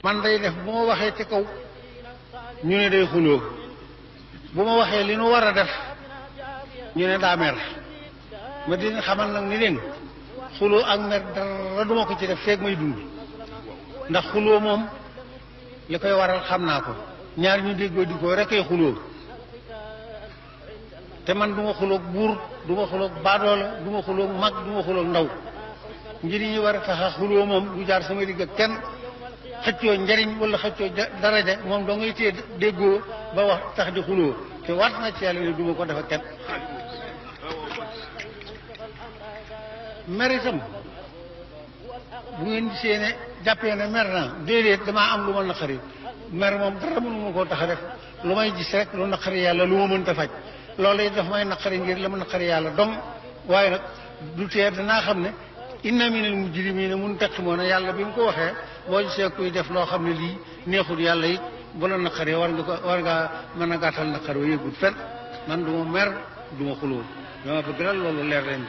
man day def bu ma waxee ci kaw ñu ne day xuloo bu ma waxee li nu war a def ñu ne daa mer ma dina xamal nag ni leen xuloo ak mer dara duma ko ci def feeg may dund ndax xuloo moom li koy waral xam naa ko ñaar ñu déggoo di ko rekk ay xuloo te man du ma xuloog buur du ma xuloog baadoola du ma xuloog mag du ma xuloog ndaw njëriñ yi war a tax a xuloo moom du jaar sama digg ak kenn xëccoo njariñ wala xëccoo daraja moom doo ngay téye déggoo ba wax tax di xuloo te waat na ci yàlla ne du ma ko def ak kenn mer itam bu ngeen gisee ne jàppee ne mer naa déedéet damaa am lu ma naqari mer moom dara mënu ma koo tax a def lu may gis rek lu naqari yàlla lu ma mënta faj loolu it daf may naqari ngir la ma naqari yàlla dong waaye nag du tee danaa xam ne inna minal mujrimina muntaqimoona yàlla bi mu ko waxee boo gisee kuy def loo xam ne lii neexul yàlla it bu la naqaree war ngaa mën a gàttal naqar wa yëgul fen man du ma mer du ma xuloo dama bëgg daal loolu leer leen